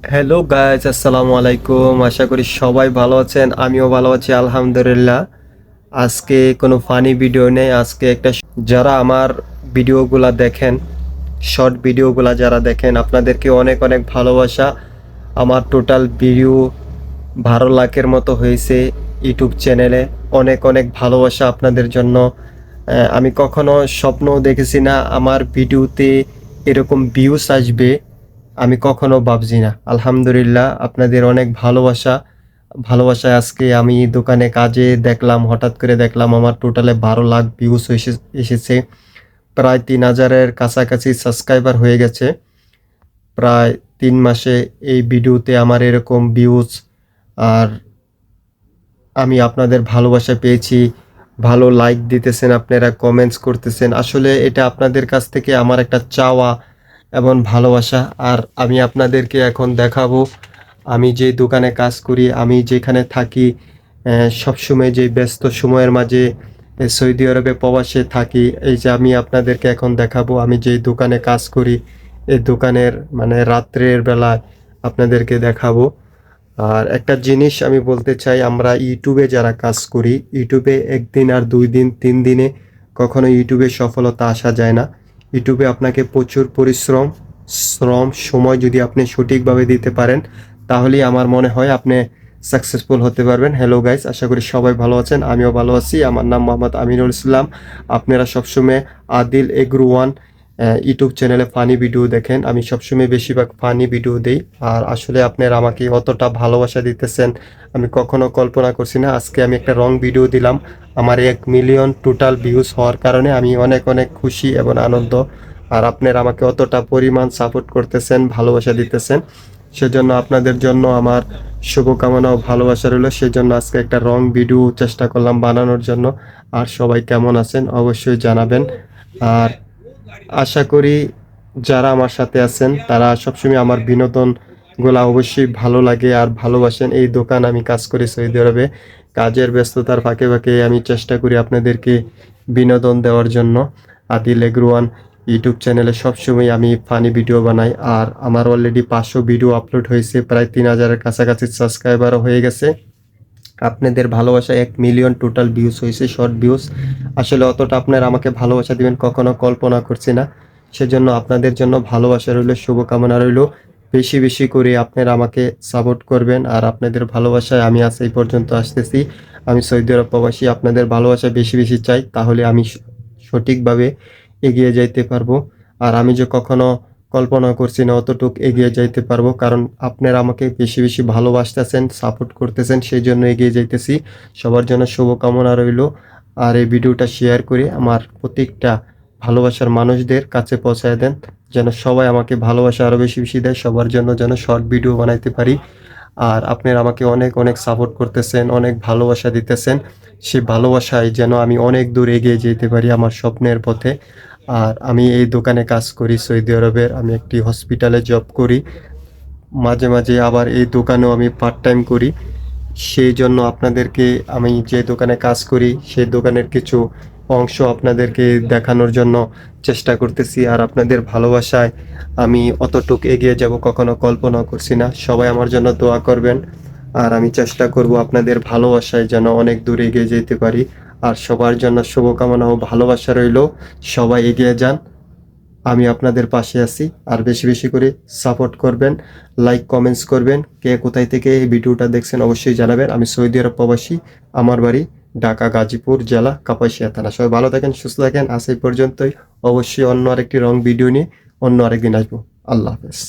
Hello guys, আসসালামু আলাইকুম। আশা করি সবাই ভালো আছেন, আমিও ভালো আছি আলহামদুলিল্লাহ। আজকে কোনো ফানি ভিডিও নেই, আজকে যারা আমার ভিডিওগুলা দেখেন, শর্ট ভিডিওগুলা যারা দেখেন, আপনাদেরকে অনেক অনেক ভালোবাসা। আমার টোটাল ভিডিও 12 লাখের মতো হয়েছে ইউটিউব চ্যানেলে। অনেক অনেক ভালোবাসা আপনাদের জন্য। আমি কখনো স্বপ্ন দেখেছি না আমার ভিডিওতে এরকম ভিউজ আসবে, আমি কখনো ভাবছি না। আলহামদুলিল্লাহ, আপনাদের অনেক ভালোবাসা। ভালোবাসায় আজকে আমি দোকানে কাজে দেখলাম, হঠাৎ করে দেখলাম আমার টোটালে 12 লাখ ভিউজ এসেছে। প্রায় 3,000-এর কাছাকাছি সাবস্ক্রাইবার হয়ে গেছে। প্রায় 3 মাসে এই ভিডিওতে আমার এরকম ভিউজ। আর আমি আপনাদের ভালোবাসা পেয়েছি, ভালো লাইক দিতেছেন আপনারা, কমেন্টস করতেছেন। আসলে এটা আপনাদের কাছ থেকে আমার একটা চাওয়া এবং ভালোবাসা। আর আমি আপনাদেরকে এখন দেখাবো আমি যে দোকানে কাজ করি, আমি যেখানে থাকি, সবসময় যে ব্যস্ত সময়ের মাঝে সৌদি আরবে প্রবাসে থাকি। এই যে আমি আপনাদেরকে এখন দেখাবো আমি যেই দোকানে কাজ করি, এই দোকানের মানে রাত্রের বেলায় আপনাদেরকে দেখাবো। আর একটা জিনিস আমি বলতে চাই, আমরা ইউটিউবে যারা কাজ করি, ইউটিউবে 1 দিন আর 2 দিন 3 দিনে কখনো ইউটিউবে সফলতা আসা যায় না। ইউটিউবে আপনাকে প্রচুর পরিশ্রম, সময় যদি আপনি সঠিকভাবে দিতে পারেন, তাহলেই আমার মনে হয় আপনি সাকসেসফুল হতে পারবেন। হ্যালো গাইস, আশা করি সবাই ভালো আছেন, আমিও ভালো আছি। আমার নাম মোহাম্মদ আমিনুল ইসলাম। আপনারা সবসময় আদিল এগ্রো ওয়ান ইউটিউব চ্যানেলে ফানি ভিডিও দেখেন। আমি সবসময় বেশিরভাগ ফানি ভিডিও দেই। আর আসলে আপনারা আমাকে অতটা ভালোবাসা দিতেছেন আমি কখনো কল্পনা করছি না। আজকে আমি একটা রং ভিডিও দিলাম, আমার 1 মিলিয়ন টোটাল ভিউজ হওয়ার কারণে আমি অনেক অনেক খুশি এবং আনন্দ। আর আপনারা আমাকে অতটা পরিমাণ সাপোর্ট করতেছেন, ভালোবাসা দিতেছেন, সেজন্য আপনাদের জন্য আমার শুভকামনা ও ভালোবাসা রইল। সেজন্য আজকে একটা রং ভিডিও চেষ্টা করলাম বানানোর জন্য। আর সবাই কেমন আছেন অবশ্যই জানাবেন। আর আশা করি যারা আমার সাথে আছেন তারা সবসময় আমার বিনোদনগুলা অবশ্যই ভালো লাগে আর ভালোবাসেন। এই দোকান আমি কাজ করি সৌদি আরবে। কাজের ব্যস্ততার ফাঁকে ফাঁকে আমি চেষ্টা করি আপনাদেরকে বিনোদন দেওয়ার জন্য। আদিল এগ্রোয়ান ইউটিউব চ্যানেলে সবসময় আমি ফানি ভিডিও বানাই। আর আমার অলরেডি 500 ভিডিও আপলোড হয়েছে, প্রায় 3,000-এর কাছাকাছি সাবস্ক্রাইবারও হয়ে গেছে। আপনাদের ভালোবাসা 1 মিলিয়ন টোটাল ভিউজ হয়েছে, শর্ট ভিউজ। আসলে অতটা আপনারা আমাকে ভালোবাসা দিবেন কখনো কল্পনা করছি না। সেজন্য আপনাদের জন্য ভালোবাসা রইল, শুভকামনা রইল। বেশি বেশি করে আপনারা আমাকে সাপোর্ট করবেন। আর আপনাদের ভালোবাসায় আমি আজ এই পর্যন্ত আসতেছি। আমি সৌদি আরব প্রবাসী, আপনাদের ভালোবাসা বেশি বেশি চাই, তাহলে আমি সঠিকভাবে এগিয়ে যাইতে পারবো। আর আমি যে কখনো কল্পনা করছি না অতটুক এগিয়ে যাইতে পারবো, কারণ আপনারা আমাকে বেশি বেশি ভালোবাসতেছেন, সাপোর্ট করতেছেন, সেই জন্য এগিয়ে যাইতেছি। সবার জন্য শুভকামনা রইল। আর এই ভিডিওটা শেয়ার করে আমার প্রত্যেকটা ভালোবাসার মানুষদের কাছে পৌঁছায় দেন, যেন সবাই আমাকে ভালোবাসা আরও বেশি বেশি দেয়, সবার জন্য যেন শর্ট ভিডিও বানাইতে পারি। আর আপনারা আমাকে অনেক অনেক সাপোর্ট করতেছেন, অনেক ভালোবাসা দিতেছেন। সেই ভালোবাসায় যেন আমি অনেক দূর এগিয়ে যেতে পারি আমার স্বপ্নের পথে। আর আমি এই দোকানে কাজ করি সৌদি আরবের, আমি একটি হসপিটালে জব করি। মাঝে মাঝে আবার এই দোকানেও আমি পার্ট টাইম করি। সেই জন্য আপনাদেরকে আমি যে দোকানে কাজ করি সেই দোকানের কিছু অংশ আপনাদেরকে দেখানোর জন্য চেষ্টা করতেছি। আর আপনাদের ভালোবাসায় আমি অতটুক এগিয়ে যাব কখনো কল্পনা করছি না। সবাই আমার জন্য দোয়া করবেন। আর আমি চেষ্টা করব আপনাদের ভালোবাসায় যেন অনেক দূর এগিয়ে যেতে পারি। আর সবার জন্য শুভকামনা ও ভালোবাসা রইল। সবাই এগিয়ে যান, আমি আপনাদের পাশে আছি। আর বেশি বেশি করে সাপোর্ট করবেন, লাইক কমেন্টস করবেন। কে কোথায় থেকে এই ভিডিওটা দেখছেন অবশ্যই জানাবেন। আমি সৌদি আরব প্রবাসী, আমার বাড়ি ঢাকা, গাজীপুর জেলা, কাপাসিয়া থানা। সবাই ভালো থাকেন, সুস্থ থাকেন। আজ এই পর্যন্তই। অবশ্যই অন্য আরেকটি রং ভিডিও নিয়ে অন্য আরেকদিন আসবো। আল্লাহ হাফেজ।